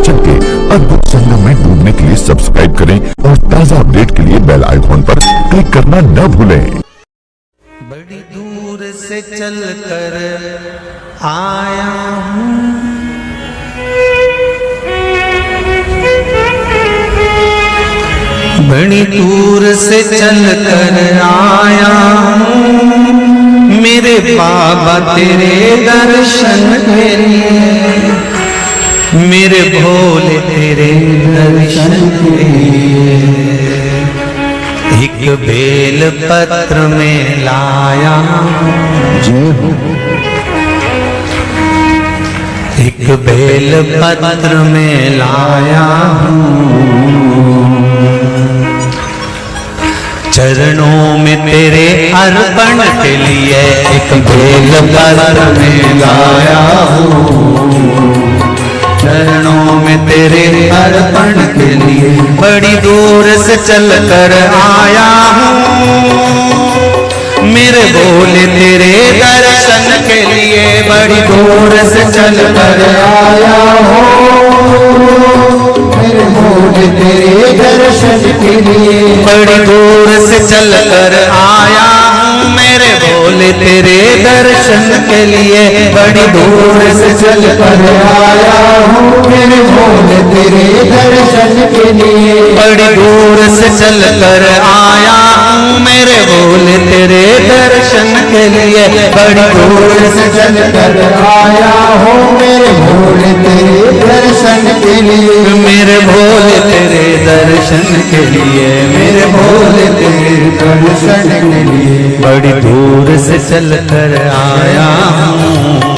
दर्शन के अद्भुत संगम में डूबने के लिए सब्सक्राइब करें और ताज़ा अपडेट के लिए बेल आइकॉन पर क्लिक करना न भूलें। बड़ी दूर से चल कर आया हूँ, बड़ी दूर से चल कर आया हूँ, मेरे बाबा तेरे दर्शन के लिए, मेरे भोले तेरे दर्शन के लिए। एक बेल पत्र में लाया एक बेल पत्र में लाया चरणों में तेरे अर्पण के लिए, एक बेल पत्र में लाया चरणों में तेरे अर्पण के लिए। बड़ी दूर से चल कर आया हूँ, मेरे भोले तेरे दर्शन के लिए, बड़ी दूर से चल कर आया हूँ, मेरे भोले तेरे दर्शन के लिए। बड़ी दूर से चल कर आया हूँ, मेरे भोले तेरे दर्शन के लिए, बड़ी दूर से चल कर आया हूँ, मेरे भोले तेरे दर्शन के लिए। बड़ी दूर से चल कर आया हूँ, मेरे भोले तेरे दर्शन के लिए, बड़ी दूर से चल कर आया हूँ, मेरे भोले तेरे दर्शन के लिए, मेरे भोले तेरे दर्शन के लिए, मेरे भोले तेरे दर्शन के लिए। बड़ी दूर से चल कर आया हूँ,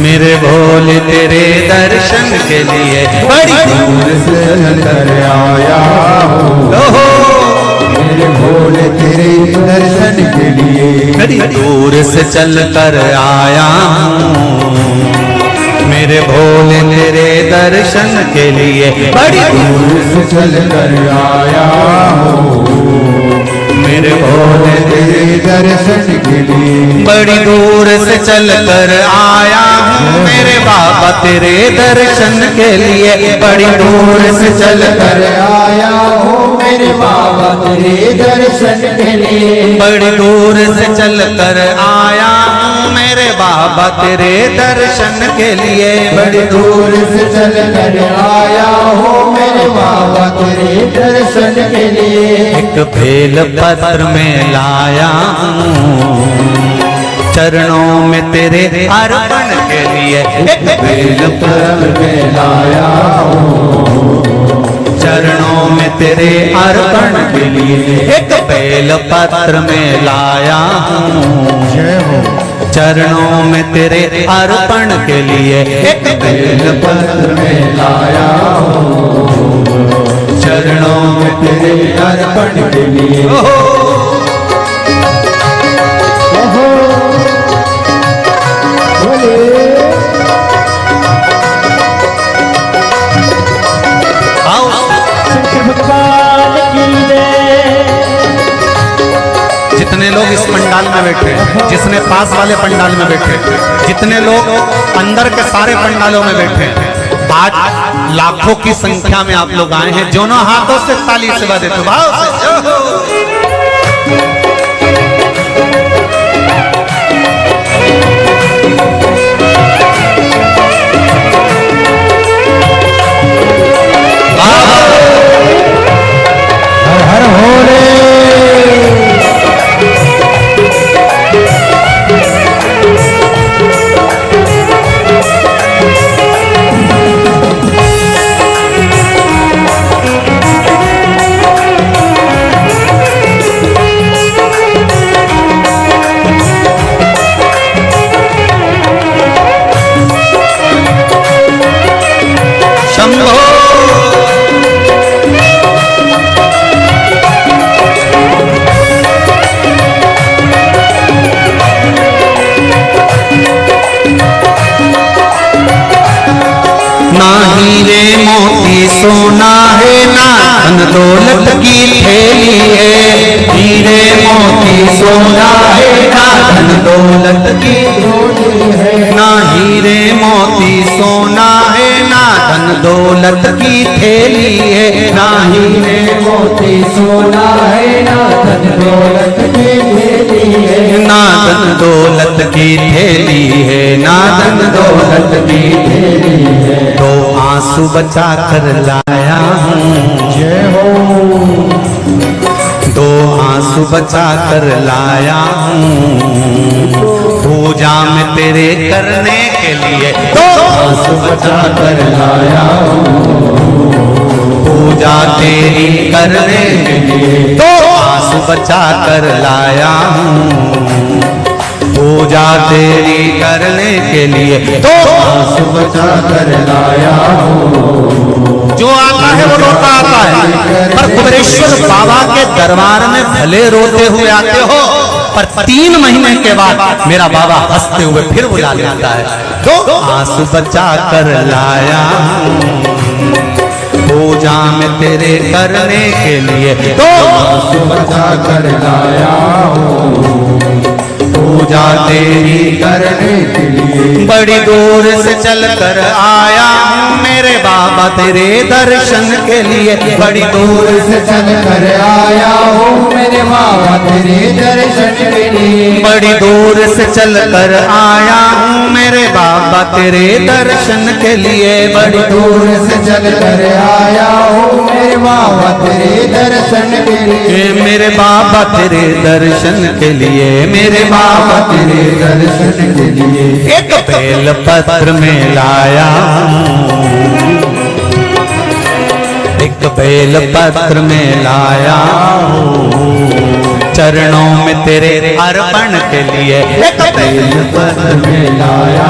मेरे भोले तेरे दर्शन के लिए, बड़ी दूर से चल कर आया हूँ, मेरे भोले तेरे दर्शन के लिए। बड़ी दूर से चल कर आया हूँ, मेरे भोले तेरे दर्शन के लिए, बड़ी दूर से चल कर आया हूँ, मेरे भोले तेरे दर्शन के लिए। बड़ी दूर से चल कर आया हूँ, मेरे बाबा तेरे दर्शन के लिए, बड़ी दूर से चल कर आया हूँ, मेरे बाबा तेरे दर्शन के लिए। बड़ी दूर से चल कर आया हूँ, मेरे बाबा तेरे दर्शन के लिए, बड़ी दूर से चल कर आया हूँ, मेरे बाबा तेरे दर्शन के लिए। एक बेल पत्र में लाया हूँ, चरणों में तेरे अर्पण के लिए, एक बेल पत्र में लाया हूँ, चरणों में तेरे अर्पण के लिए। एक बेल पत्र में लाया हूँ, चरणों में तेरे अर्पण के लिए, एक बेल पत्र में लाया हूँ, चरणों में तेरे अर्पण के लिए। जितने लोग इस पंडाल में बैठे, जिसने पास वाले पंडाल में बैठे, जितने लोग अंदर के सारे पंडालों में बैठे, आज लाखों की संख्या में आप लोग आए हैं। दोनों हाथों से ताली से बजाते तो भाव से हर भोले। सोना है ना धन दौलत की थैली है, हीरे मोती सोना है ना धन दौलत की थैली है, ना हीरे मोती सोना दौलत की थैली है, ना हीरे मोती सोना है, ना धन दौलत की थैली है, ना धन दौलत की थैली है, ना धन दौलत की थैली है। तो आंसू बचा कर लाया हूँ, जय हो। दो आंसू बचा कर लाया हूँ पूजा में तेरे करने के लिए, दो आंसू बचा कर लाया हूँ पूजा तेरी करने के लिए, दो आंसू बचा कर लाया हूँ पूजा तेरी करने के लिए, दो आंसू बचा कर लाया हूँ। जो आता है वो रोता आता है, पर कुबेरेश्वर बाबा के दरबार में भले रोते हुए आते हो, पर 3 महीने के बाद मेरा बाबा हंसते हुए फिर बुला लेता है। दो आंसू बचा कर लाया पूजा में तेरे करने के लिए, दो आंसू बचा कर लाया पूजा तेरी करने के लिए। बड़ी दूर से चल कर आया हूँ मेरे बाबा तेरे दर्शन के लिए, बड़ी दूर से चल कर आया हूँ मेरे बाबा तेरे दर्शन के लिए, बड़ी दूर से चल कर आया हूँ मेरे बाबा तेरे दर्शन के लिए, बड़ी दूर से चल कर आया हूँ मेरे बाबा तेरे दर्शन के लिए, मेरे बाबा तेरे दर्शन के लिए, मेरे बाबा तेरे दर्शन के लिए। एक बेल पत्र में लाया, एक बेल पत्र में लाया चरणों में तेरे अर्पण के लिए, एक बेल पत्र में लाया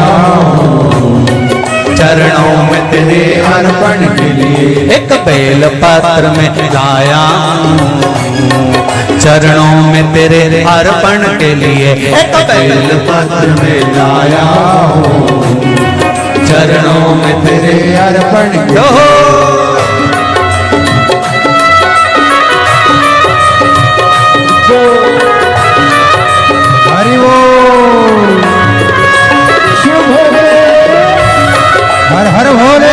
चरणों में तेरे अर्पण के लिए, एक बेल पत्र में लाया चरणों में तेरे अर्पण के लिए, एक बेल पत्र में लाया चरणों में तेरे अर्पण के लिए। हरि बोल, शिव भोले, हर हर भोले।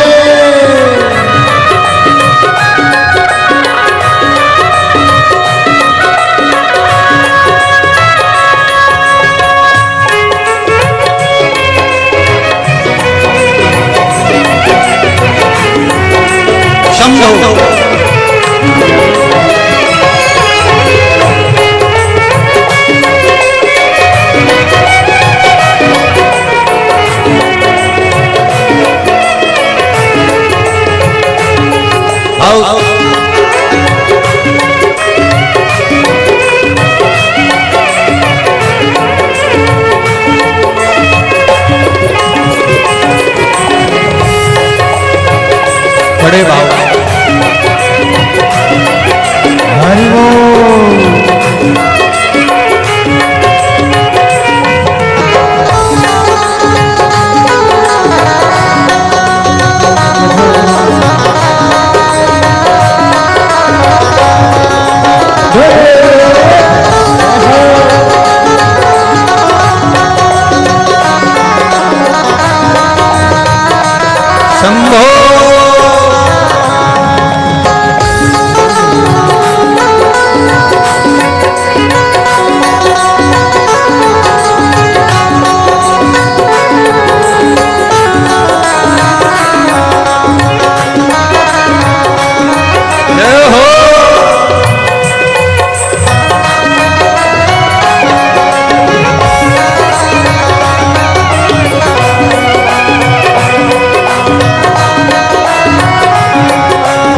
बड़े बाबा हरि बोल। शंभो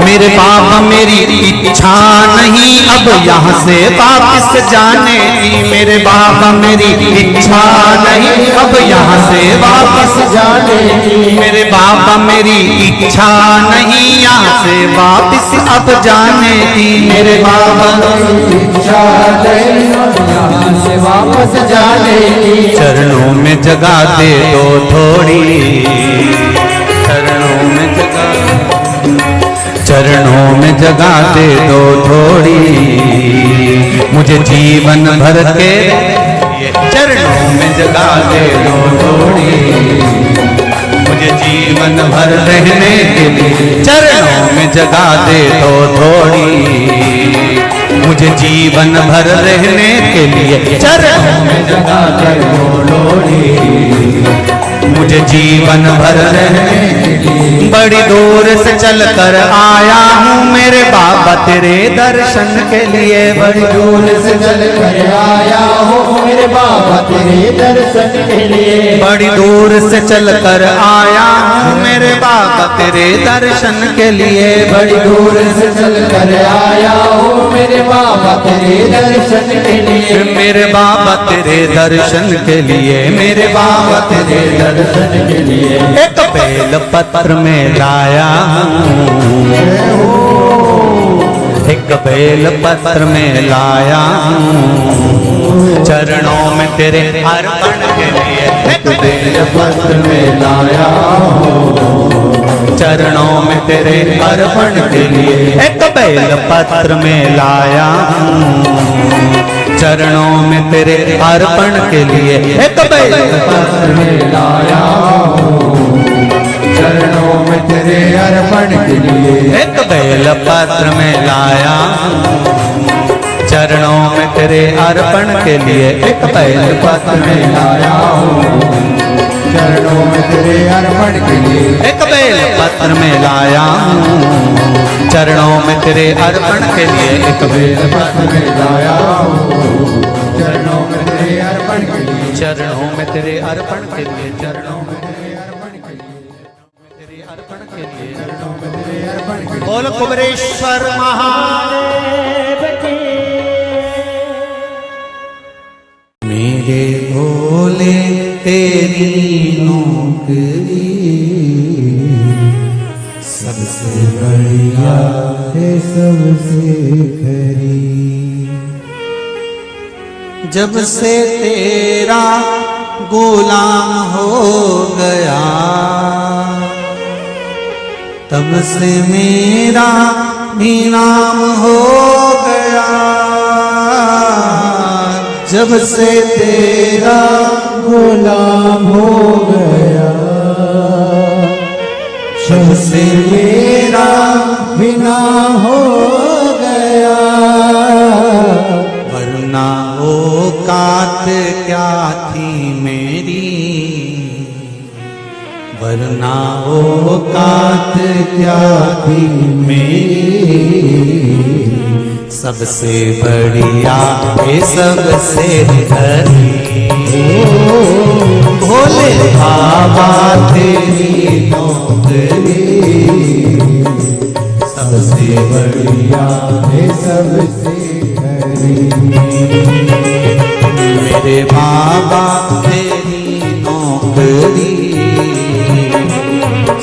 मेरे बाबा मेरी इच्छा नहीं अब यहाँ से वापस जाने की, मेरे बाबा मेरी इच्छा नहीं अब यहाँ से वापस जाने की, मेरे बाबा मेरी इच्छा नहीं यहाँ से वापस अब जाने की, मेरे बाबा मेरी इच्छा नहीं यहाँ से वापस जाने की। चरणों में जगह दे दो थोड़ी, चरणों में जगह, चरणों में जगह दे दो थोड़ी, मुझे जीवन भर के चरणों में जगह दे दो थोड़ी, मुझे जीवन भर रहने के लिए, चरणों में जगा दे तो थोड़ी, मुझे जीवन भर रहने के लिए, चरणों में जगा दे तो थोड़ी, मुझे जीवन भर रहने के लिए। बड़ी दूर से चल कर आया हूँ मेरे बाबा तेरे दर्शन के लिए, बड़ी दूर से चल कर आया हूँ मेरे बाबा तेरे दर्शन के लिए, बड़ी दूर से चल कर आया हूँ मेरे बाबा तेरे दर्शन के लिए, बड़ी दूर से चल कर आया हूँ मेरे बाबा तेरे दर्शन के लिए, मेरे बाबा तेरे दर्शन के लिए, मेरे बाबा तेरे दर्शन के लिए। एक बेल पत्र में लाया हूँ, एक बेल पत्र में लाया हूँ, चरणों में तेरे अर्पण के लिए, एक बेल पत्र में लाया हूँ, चरणों में तेरे अर्पण के लिए, एक बेल पत्र में लाया हूँ, चरणों में तेरे अर्पण के लिए, एक बेल पत्र में लाया हूँ, चरणों में तेरे अर्पण के लिए, एक बेल पत्र में लाया हूँ, चरणों में तेरे अर्पण के लिए, एक बेल पत्र में लाया हूँ, चरणों में तेरे अर्पण के लिए, एक बेल पत्र में लाया हूँ, चरणों में तेरे अर्पण के लिए, एक बेल पत्र में लाया हूँ, चरणों में तेरे अर्पण के लिए, चरणों में तेरे अर्पण के लिए, चरणों में तेरे अर्पण के लिए, तेरे अर्पण के लिए, चरणों में तेरे अर्पण के लिए। बोल कुबरेश्वर महादेव की। मेरे भोले तेरी नौकरी सबसे बढ़िया है, सबसे खरी, जब से तेरा गुलाम हो गया तब से मेरा भी नाम हो गया, जब से तेरा गुलाम हो गया तब से मेरा भी नाम हो गया, वरना औकात क्या थी मेरी, वरना औकात क्या थी मेरी, सबसे बढ़िया ये सबसे खरी, भोले बाबा तेरी नौकरी सबसे बढ़िया ये सबसे खरी, मेरे बाबा तेरी नौकरी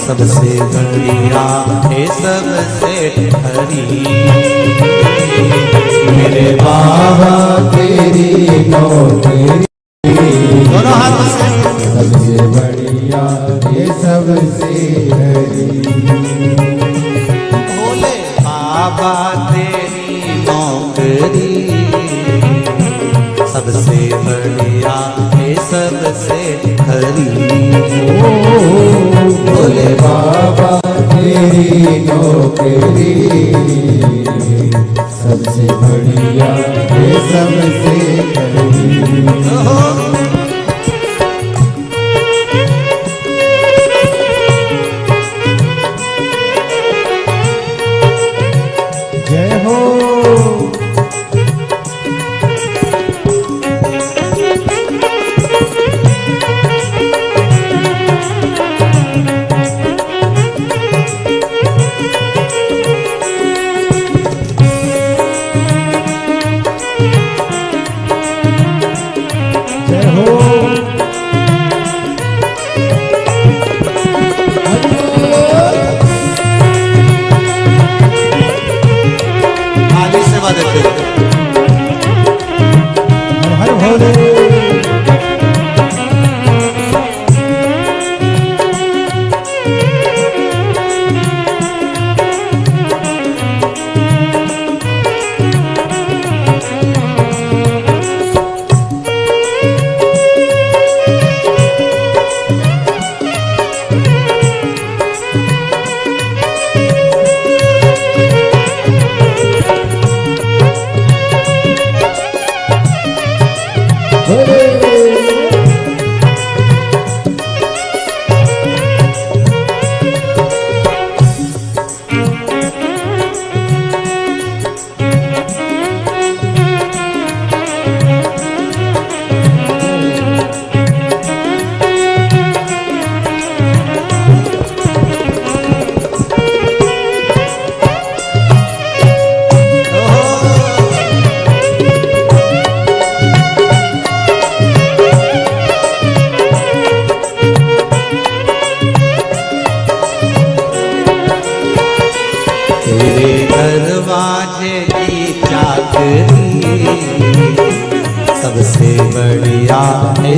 सबसे बढ़िया है, सबसे खरी, मेरे बाबा तेरी नौकरी, दोनों हाथ से सबसे बढ़िया है, सबसे खरी, भोले बाबा तेरी नौकरी सबसे बढ़िया है, सबसे खरी, भोले बाबा तेरी नौकरी सबसे बढ़िया है, सबसे खरी। जय हो।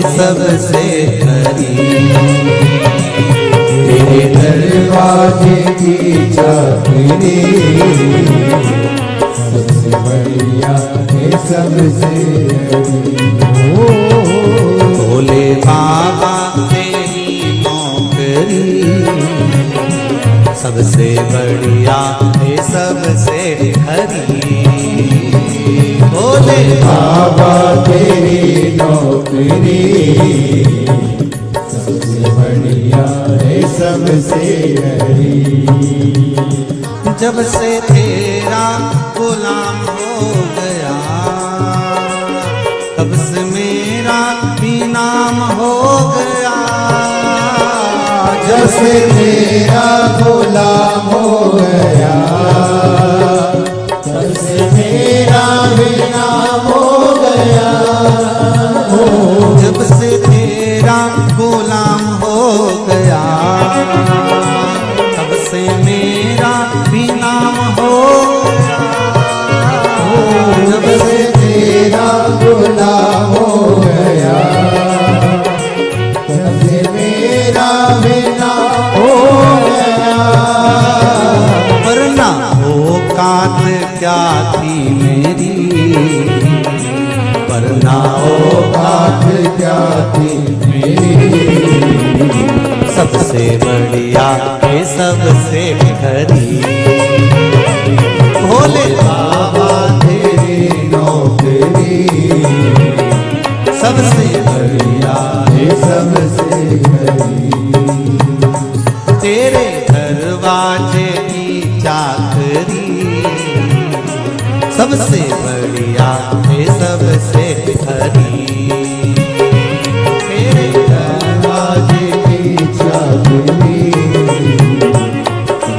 सबसे खरी। तेरे दरवाजे की चाबी सबसे बढ़िया है सबसे भोले बाबा तेरी नौकरी सबसे बढ़िया है सबसे खरी। भोले बाबा तेरी नौकरी सबसे बढ़िया है सबसे खरी। जब से तेरा गुलाम हो गया तब से मेरा भी नाम हो गया। जब से तेरा गुलाम हो गया तब से मेरा भी नाम हो गया। जब से तेरा गुलाम हो गया तब से मेरा भी नाम हो गया। जब से तेरा गुलाम हो गया तब से मेरा भी नाम हो गया। वरना औकात क्या थी मेरी, वरना औकात क्या थी मेरी। सबसे बढ़िया है सबसे खरी। भोले बाबा तेरी नौकरी सबसे बढ़िया है सबसे खरी। तेरे दरवाजे की चाकरी सबसे बढ़िया है सबसे खरी। तेरे दरवाजे की चाकरी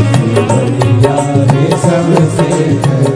सबसे बढ़िया है सबसे खरी।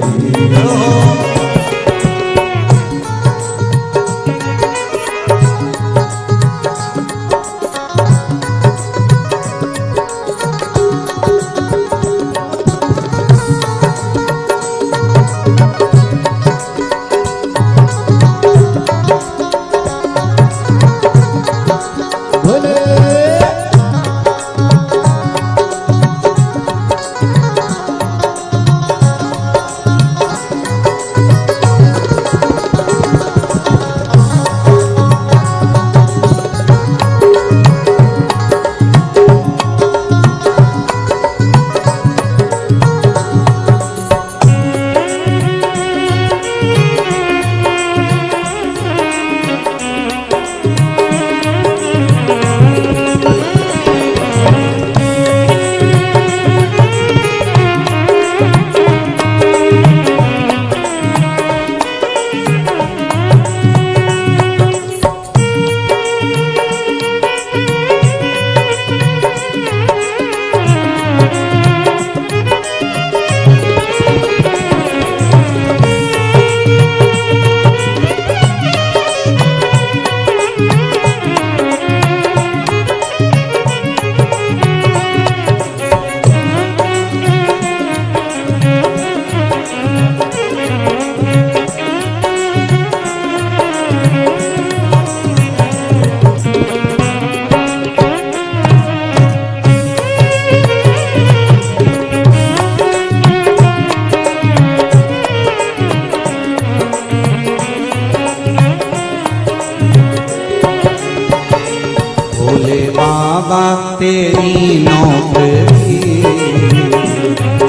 बाबा तेरी नौकरी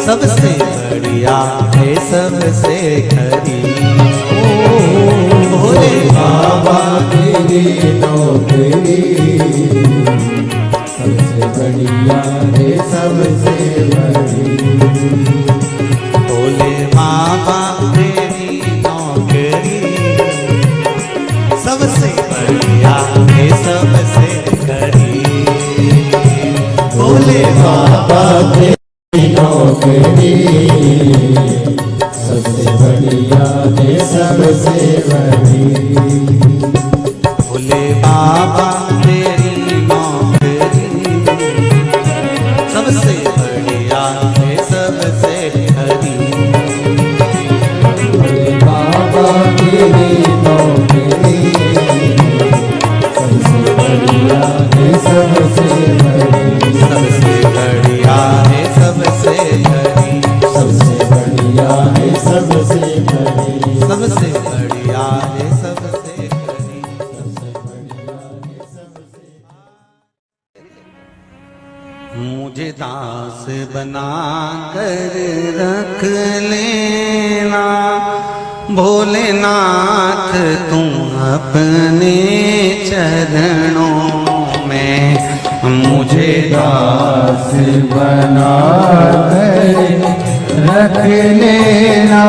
सबसे बढ़िया है सबसे खरी। भोले बाबा तेरी नौकरी सबसे बढ़िया है सबसे बड़ी। भोले बाबा तेरी नौकरी सबसे बढ़िया है सबसे खरी। भोले बाबा तेरी नौकरी सबसे बढ़िया है सबसे बड़ी। भोले बाबा तेरी नौकरी सबसे बढ़िया है सबसे खरी। भोले बाबा तेरी नौकरी मुझे दास बना कर रख लेना भोलेनाथ तुम अपने चरणों में। मुझे दास बना कर रख लेना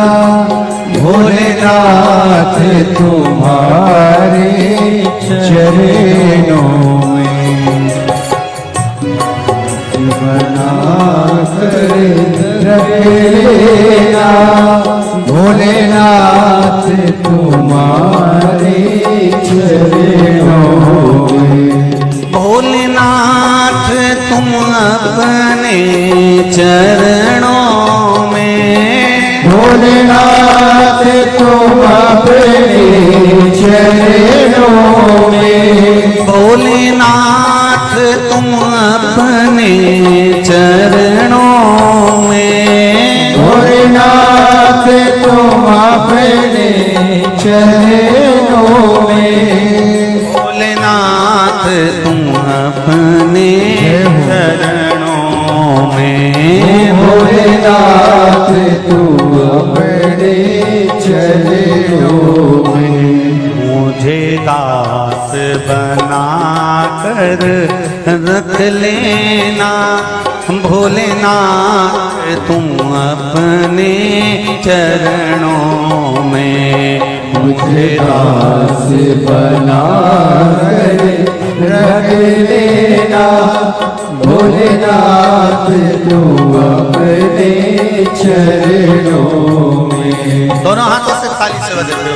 भोलेनाथ तुम्हारे चरणों में। बना कर रख लेना भोलेनाथ तुम्हारे चरणों में। भोलेनाथ तुम अपने चरणों में। भोलेनाथ तुम अपने चरणों में। भोलेनाथ तुम अपने चरणों में। भोलेनाथ तुम अपने चरणों में। भोलेनाथ तुम अपने चरणों में। भोलेनाथ तुम अपने चरणों में। मुझे दास बना कर रख लेना भोलेनाथ तुम अपने चरणों में। मुझे दास बना कर रख लेना भोलेनाथ तुम अपने चरणों में। दोनों हाथों से थाली से बदलते हो।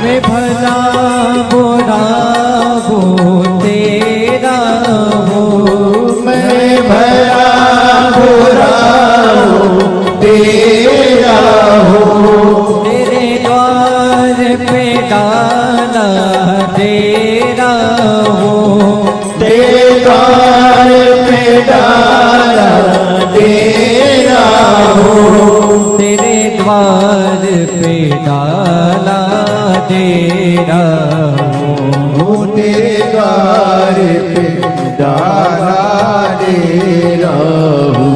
मैं भला बुरा वो तेरा हो। मैं भला बुरा वो तेरा हो। तेरे द्वार पे डाला तेरा हो। तेरे द्वार पे डाला तेरा हो। तेरे द्वार पे डाला तेरा हो। तेरे द्वार पे डाला तेरा हो।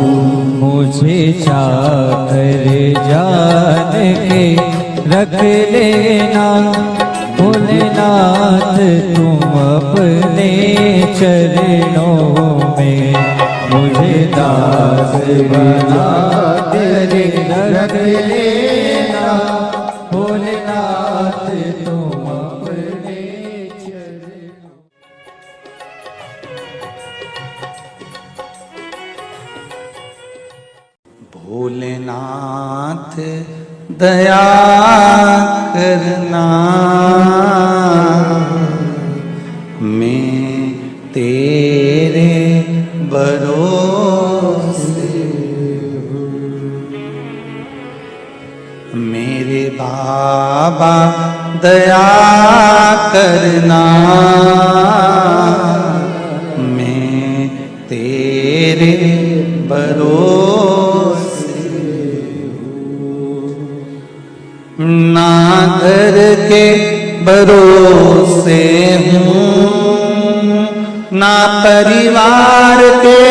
मुझे चाकर जान के रख लेना भोलेनाथ तुम अपने चरणों में। मुझे दास बना तेरे रख लेना भोलेनाथ तुम अपने चरणों। भोलेनाथ दया करना मैं तेरे भरोसे मेरे बाबा दया करना मैं तेरे भरोसे ना घर के भरोसे हूँ ना परिवार के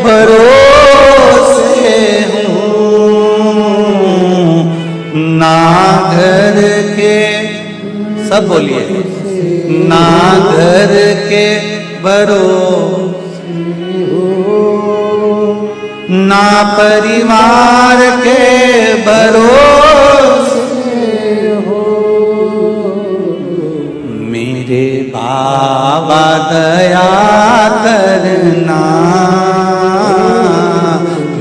भरोसे हूँ, ना घर के, सब बोलिए, ना घर के भरोसे, ना परिवार के भरोसे हो। मेरे बाबा दया करना,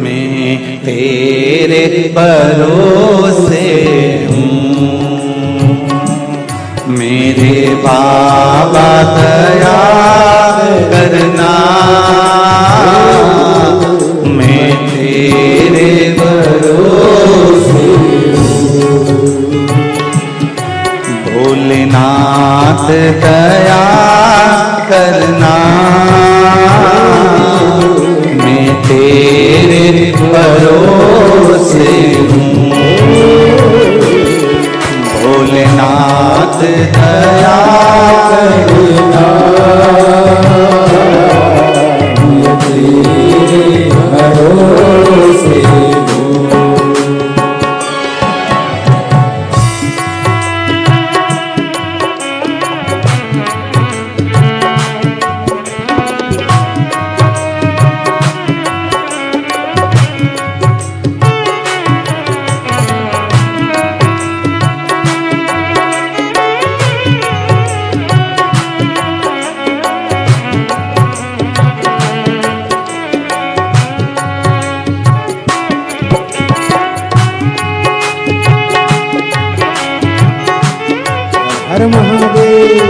मैं तेरे भरोसे हूँ। मेरे बाबा दया करना, मैं तेरे भरोसे हूँ। भोलेनाथ दया करना, मैं तेरे भरोसे हूँ। भोलेनाथ दया करना, मैं तेरे भरोसे हूँ। हर महादेव।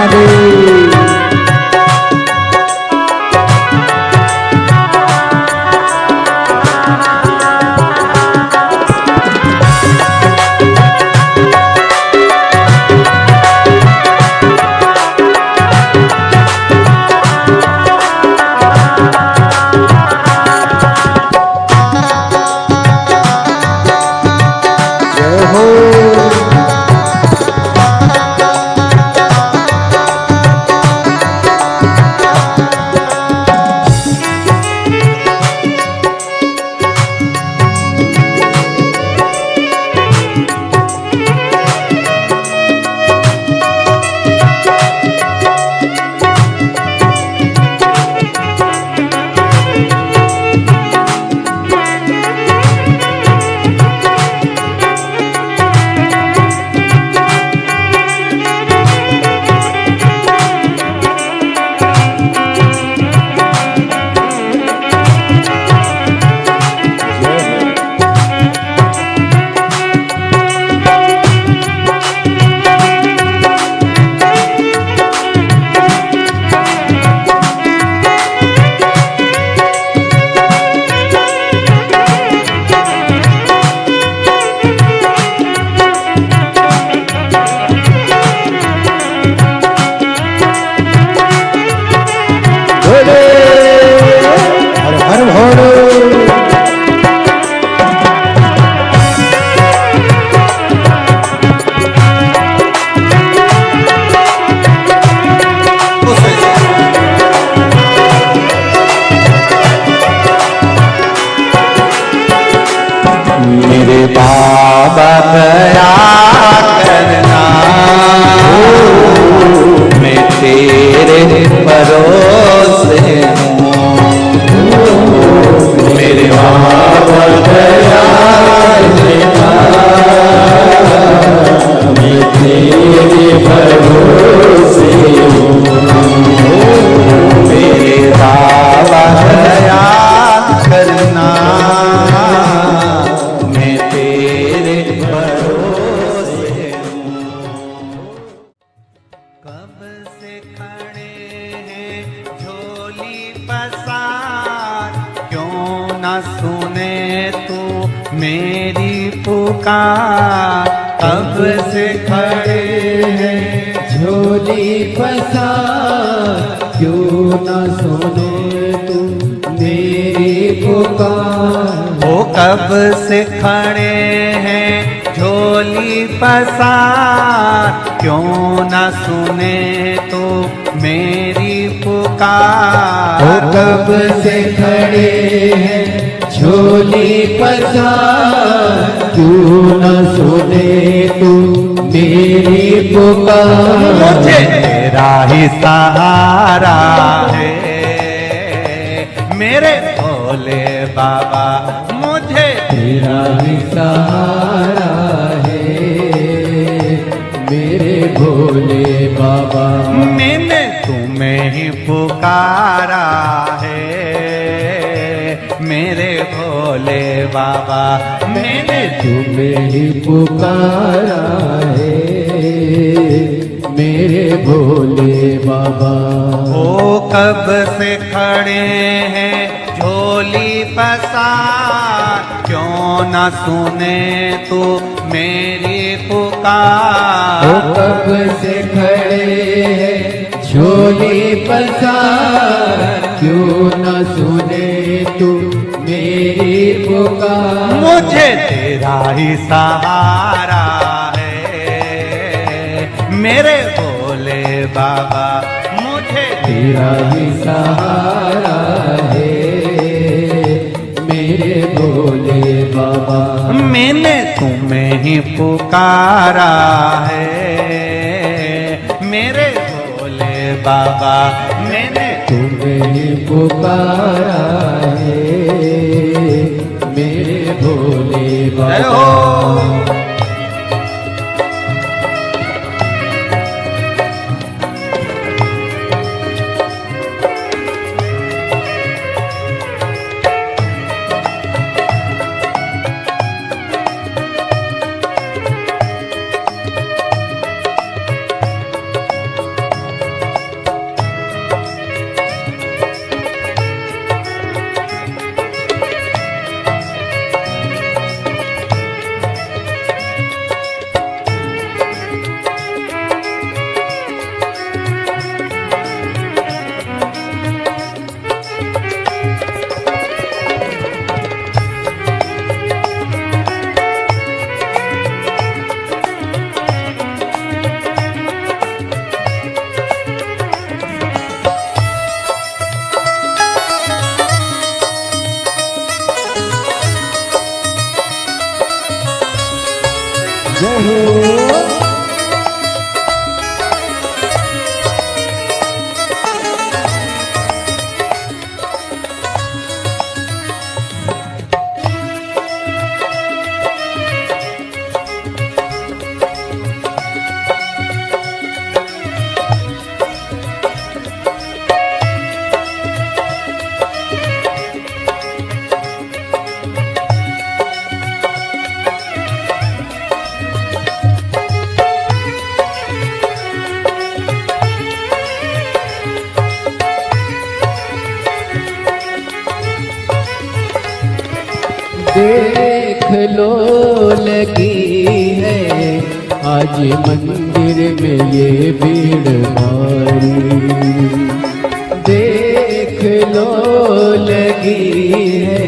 महादेव। मेरे बाबा दया करना, मैं तेरे भरोसे हूँ। मेरे बाबा दया करना, मैं तेरे भरोसे हूँ। मेरे बाबा दया करना, मैं तेरे भरोसे हूँ। कब से खड़े हैं झोली पसार, क्यों न सुने तू मेरी पुकार। कब से खड़े हैं झोली पसार, क्यों न सुने तू मेरी पुकार। वो कब से खड़े हैं झोली पसार, क्यों न सुने तो मेरी पुकार। वो कब से खड़े हैं झोली पसार, क्यों न सुने तू मेरी पुकार। मुझे तेरा ही सहारा है मेरे भोले बाबा, मुझे तेरा ही सहारा है मेरे भोले बाबा। मैंने तुम्हें ही पुकारा है मेरे भोले बाबा। मैंने तुम्हें ही पुकारा है मेरे भोले बाबा। वो कब से खड़े हैं झोली पसार, क्यों न सुने तू मेरी पुकार। वो कब से खड़े हैं झोली पसार, क्यों न सुने तू मेरी पुकार। मुझे तेरा ही सहारा है मेरे भोले बाबा, मुझे तेरा ही सहारा है मेरे भोले बाबा। मैंने तुम्हें ही पुकारा है मेरे भोले बाबा। मैंने तुम्हें ही पुकारा है मेरे भोले जय बाबा। हो। लो लगी है आज मंदिर में ये भीड़ भारी, देख लो लगी है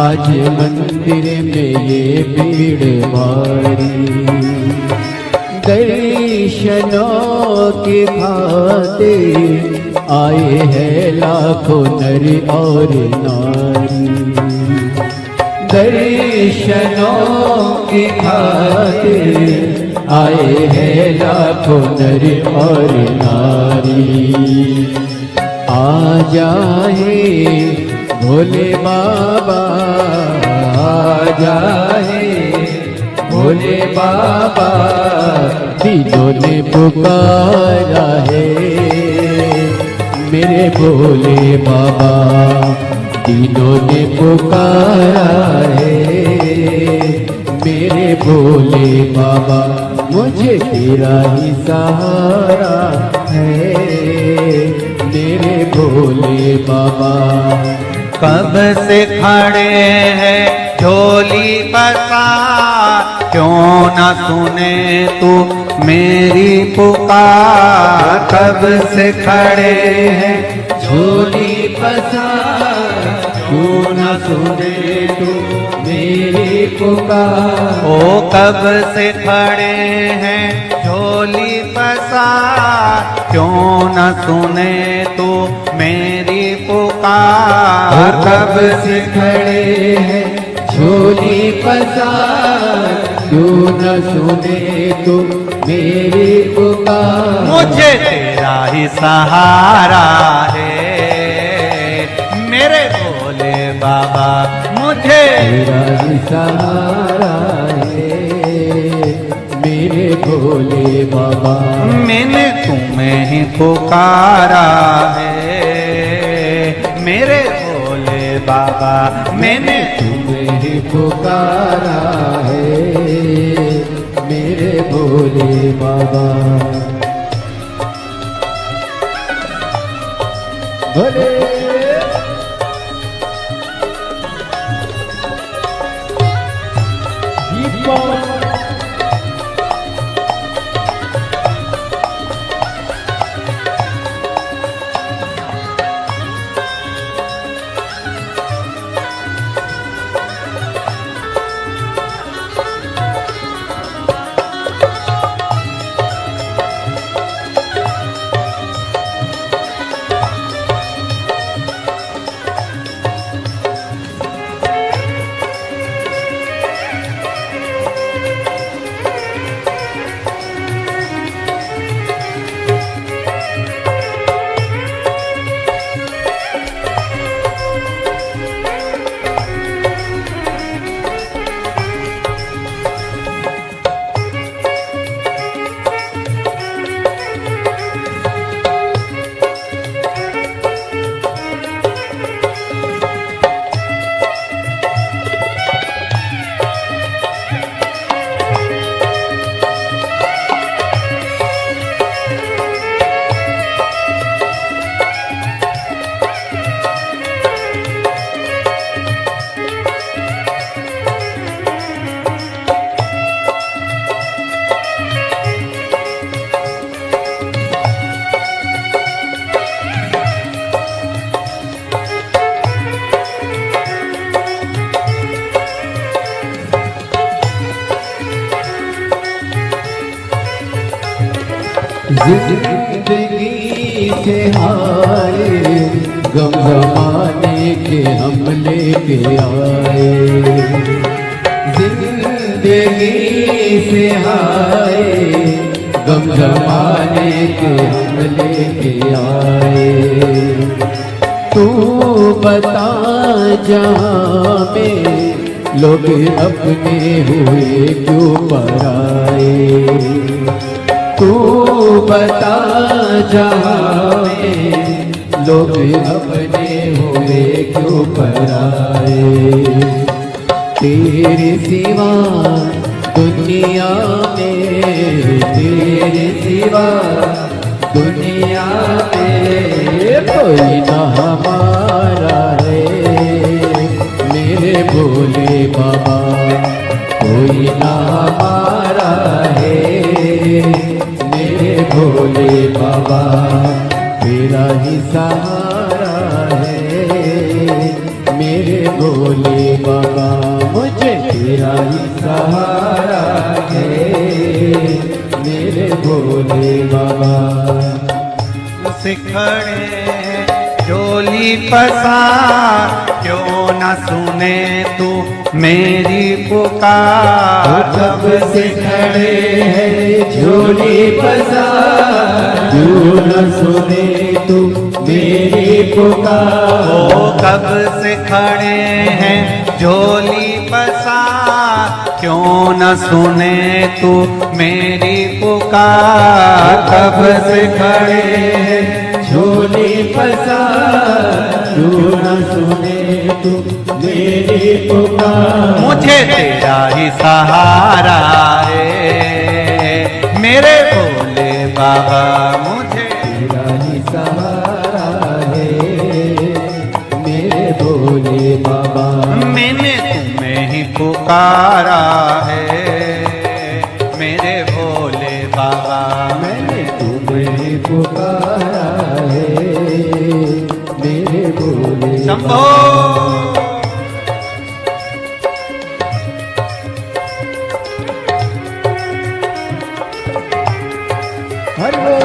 आज मंदिर में ये भीड़ भारी। दर्शनों की खातिर आए हैं लाखों नर और नारी, दर्शनों की खातिर आए हैं लाखों नर और नारी। आ जाए भोले बाबा, आ जाए भोले बाबा, तीनों ने पुकारा है मेरे भोले बाबा, तीनों ने पुकारा है मेरे भोले बाबा। मुझे तेरा ही सहारा है मेरे भोले बाबा। कब से खड़े हैं झोली पसार, क्यों न सुने तू मेरी पुकार। कब से खड़े हैं झोली पसार, क्यों न सुने तू मेरी पुकार। ओ कब से खड़े हैं झोली पसार, क्यों न सुने तू मेरी पुकार। कब से खड़े हैं झोली पसार, क्यों न सुने तू मेरी पुकार। मुझे तेरा ही सहारा है मेरे भोले बाबा, मुझे तेरा ही सहारा है मेरे भोले बाबा। मैंने तुम्हें ही पुकारा है मेरे भोले बाबा, मैंने तुम्हें ही पुकारा है मेरे भोले बाबा। भोले जिंदगी से हारे गम जमाने के हम लेके आए, जिंदगी से हारे गम जमाने के हम लेके आए। तू बता जहाँ में लोग अपने हुए क्यों पराए। तू बता जहाँ में लोग अपने हुए क्यों पराए। तेरे सिवा दुनिया में, तेरे सिवा दुनिया में कोई ना हमारा है मेरे भोले बाबा। बाबा तेरा ही सहारा है। मेरे भोले बाबा मुझे तेरा ही सहारा है। मेरे भोले बाबा सिखड़े झोली पसार क्यों न सुने तू मेरी पुकार। कब से खड़े हैं झोली पसार क्यों न सुने तू मेरी पुकार। ओ कब से खड़े हैं झोली पसार क्यों न सुने तू मेरी पुकार। कब से खड़े हैं झोली पसार क्यों न सुने तू मेरी पुकार। मुझे तेरा ही सहारा है मेरे भोले बाबा। मुझे तेरा ही सहारा है मेरे भोले बाबा। मैंने तुम्हें ही पुकारा है मेरे भोले बाबा। मैंने तुम्हें पुकारा है मेरे भोले शंभो हरो।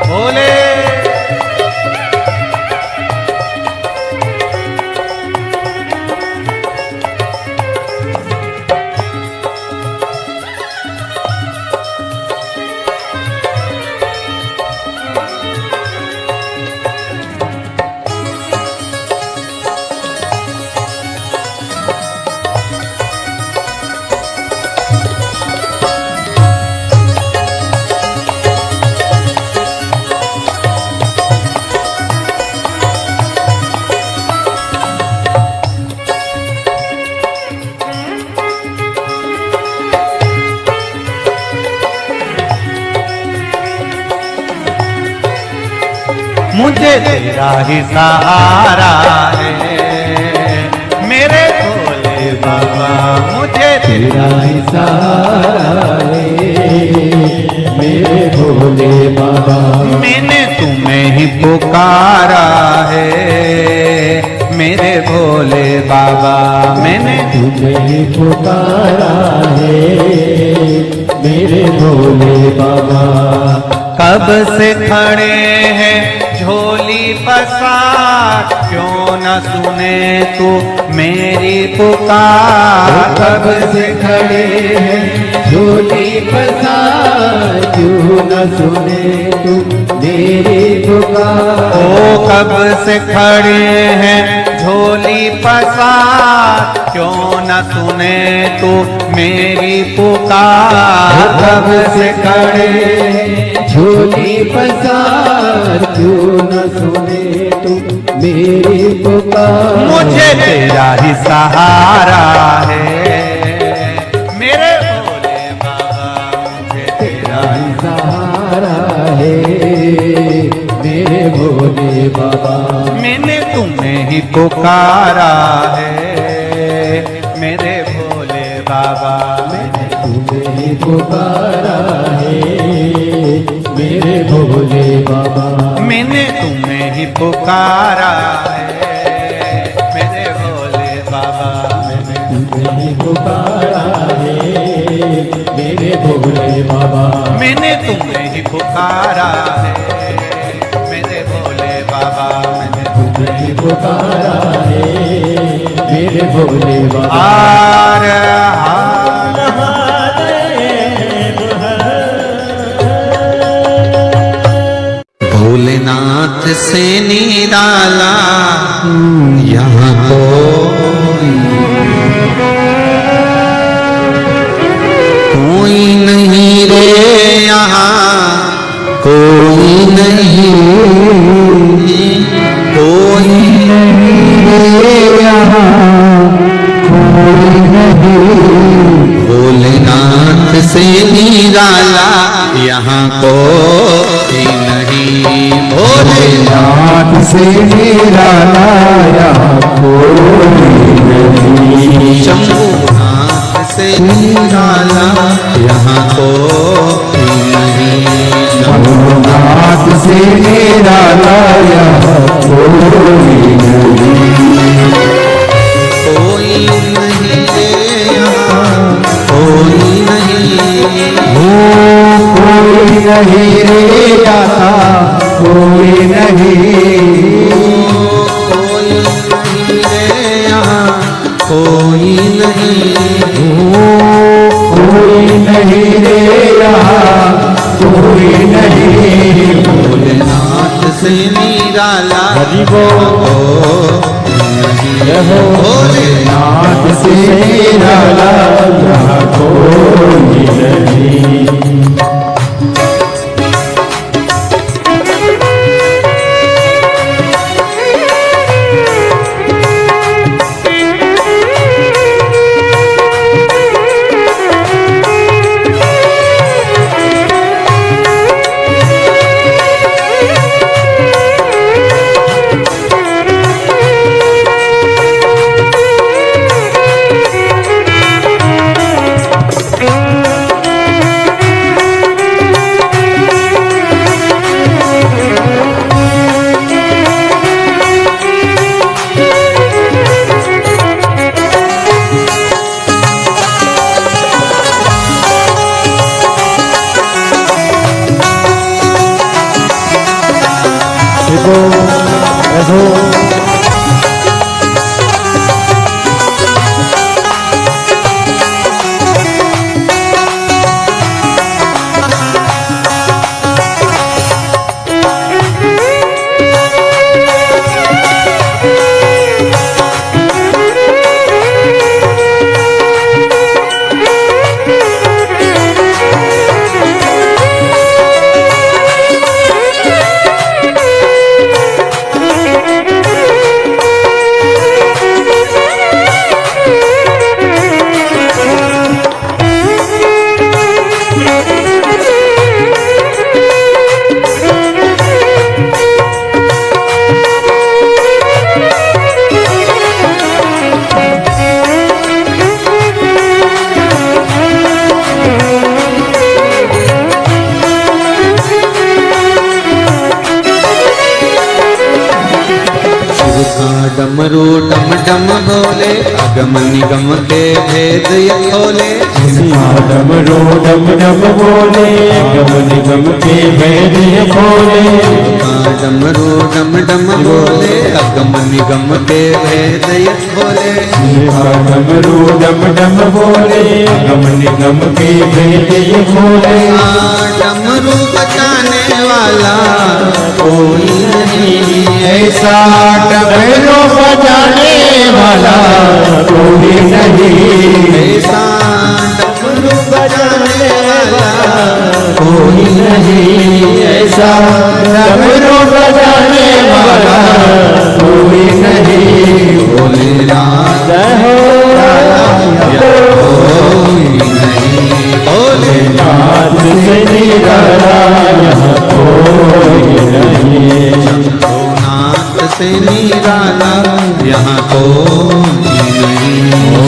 भोले मुझे तेरा ही सहारा है मेरे भोले बाबा। मुझे तेरा ही सहारा है मेरे भोले बाबा। मैंने तुम्हें ही पुकारा है मेरे भोले बाबा। मैंने तुम्हें ही पुकारा है मेरे भोले बाबा। कब से खड़े हैं झोली पसार क्यों न सुने तू मेरी पुकार। कब से खड़े हैं झोली पसार क्यों न सुने तू मेरी पुकार। ओ कब से खड़े हैं झोली पसार क्यों न सुने तू मेरी पुकार। कब से खड़े हैं झोली पसार क्यों न सुने तू मेरी पुकार। मुझे तेरा ही सहारा है मेरे भोले बाबा। मुझे तेरा ही सहारा है मेरे भोले बाबा। मैंने तुम्हें ही पुकारा है मेरे भोले बाबा। मैंने तुम्हें ही पुकारा है मेरे भोले बाबा। मैंने तुम्हें ही पुकारा है मेरे भोले बाबा। मैंने तुम्हें ही पुकारा है मेरे भोले बाबा। मैंने तुम्हें ही पुकारा है मेरे भोले बाबा। मैंने तुम्हें ही पुकारा है मेरे भोले बाबा। हार भोलेनाथ से निराला यहाँ कोई नहीं रे, यहाँ कोई नहीं, यहाँ कोई नहीं। भोलेनाथ से निराला यहाँ कोई नहीं। भोलेनाथ से निराला यहाँ कोई नहीं। शंभुनाथ से निराला यहाँ कोई नहीं। शंभुनाथ से निराला यहाँ कोई नहीं। कोई नहीं यहाँ कोई नहीं। कोई नहीं रे जाता कोई नहीं। कोई नहीं रे यहाँ कोई नहीं। कोई नहीं रे यहाँ कोई नहीं। भोलेनाथ से निराला भोलेनाथ से निराला यहाँ कोई नहीं। डमरू डम डम बोले अगम निगम के भेद ये खोले। डमरू डम डम बोले अगम निगम के भेद ये खोले। डमरू डम डम बोले अगम निगम के भेद ये खोले। डमरू डम डम बोले अगम निगम के भेद ये खोले। डमरू बचाने वाला कोई नहीं ऐसा। डमरू बजाने वाला कोई नहीं ऐसा। डमरू बजाने वाला कोई नहीं ऐसा। डमरू बजाने वाला कोई नहीं। भोलेनाथ कोई नहीं। भोलेनाथ से निराला यहाँ कोई नहीं। से निराला यहाँ कोई नहीं।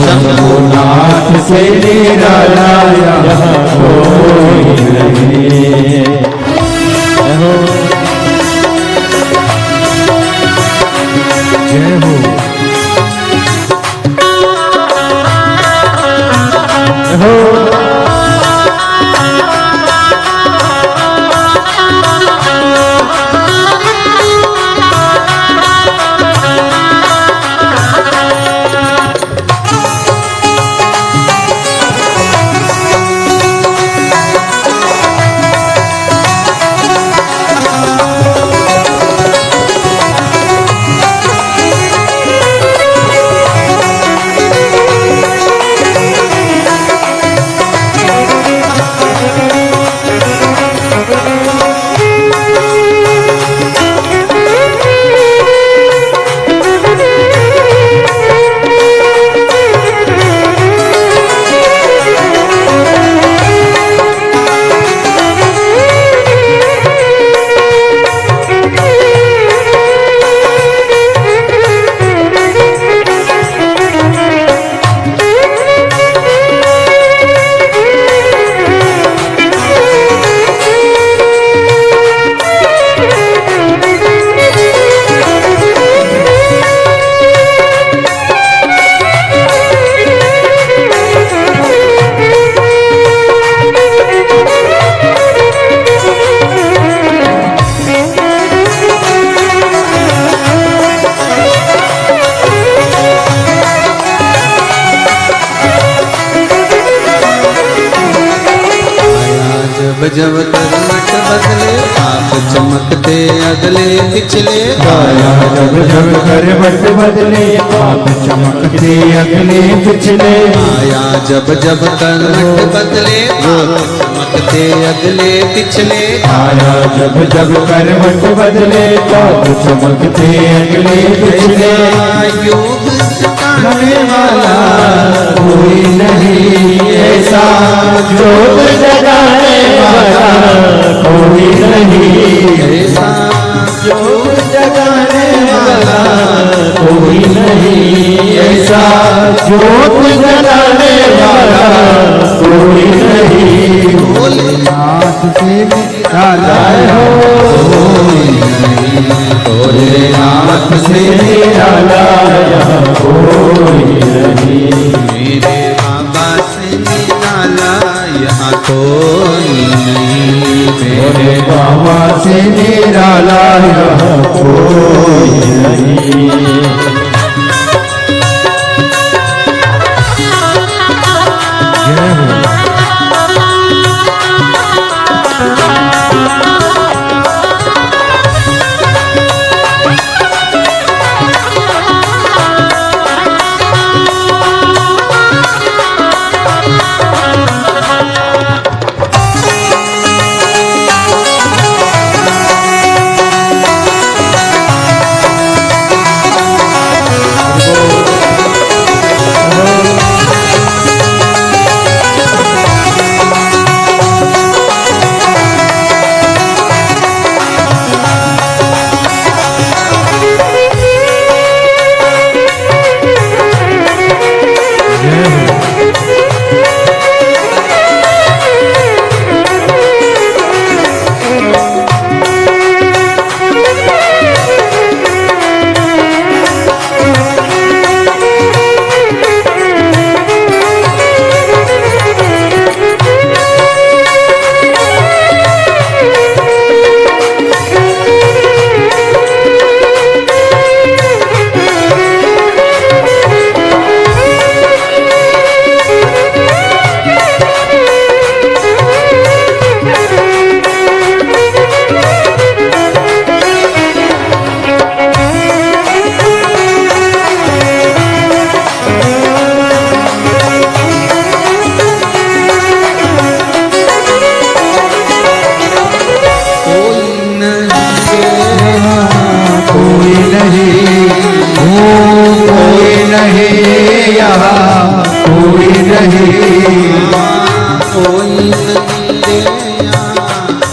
शंभुनाथ से निराला यहाँ कोई नहीं। जय हो जब करवट बदले आप चमकते अगले पिछले काया जब जब करवट बदले आप चमकते अगले पिछले आया जब जब करवट बदले आप चमकते अगले पिछले आया जब जब करवट बदले आप चमकते अगले पिछले योग करने वाला कोई नहीं ऐसा जोग जगाने वाला कोई नहीं ऐसा जोग जगाने वाला कोई नहीं ऐसा जोग जगाने वाला कोई नहीं भोलेनाथ से निराला हो भोलेनाथ से निराला कोई नहीं मेरे बाबा से निराला यहाँ कोई नहीं मेरे बाबा से निराला कोई नहीं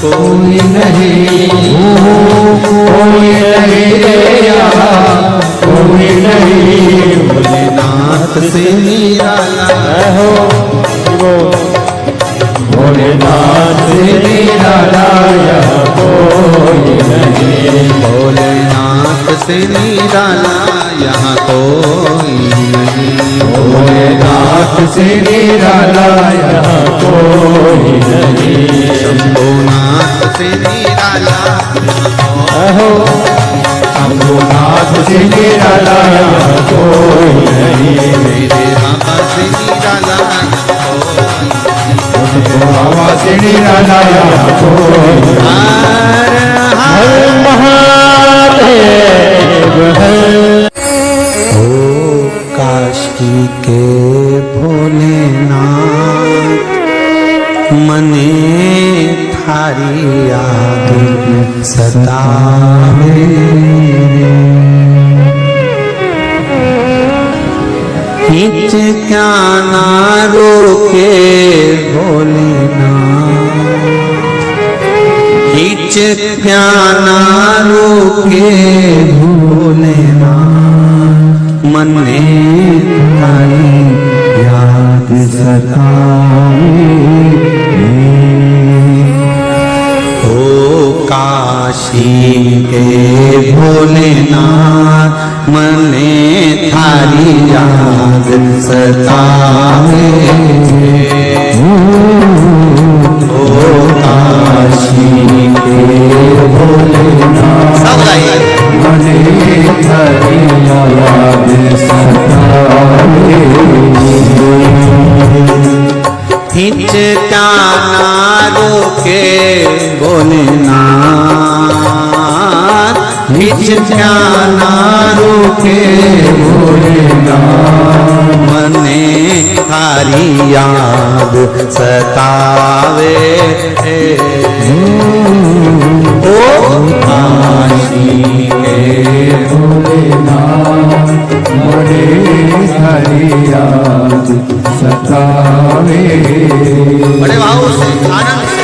कोई नहीं कोई नहीं कोई नहीं भोलेनाथ से निराला हो भोलेनाथ से निराला कोई नहीं भोलेनाथ से निराला यहाँ कोई नहीं भोलेनाथ से निराला कोई नहीं शंभुनाथ से निराला हो शंभुनाथ से निराला कोई नहीं मेरे बाबा से निराला बाबा से निराला कोई हर महादेव हर काशी के भोलेनाथ मने थारी याद सतावे हिच क्या ना रोके भोलेनाथ हिच क्या ना रोके भोलेनाथ मने थारी याद सतावे ओ काशी के भोलेनाथ मने थारी याद सतावे ओ काशी के भोलेनाथ मने थारी याद सतावे हिचकाना रोके बीच क्या ना रुके भोलेनाथ, मने थारी याद सतावे ओ काशी के भोलेनाथ मने थारी याद सतावे। बड़े भाव से आनंद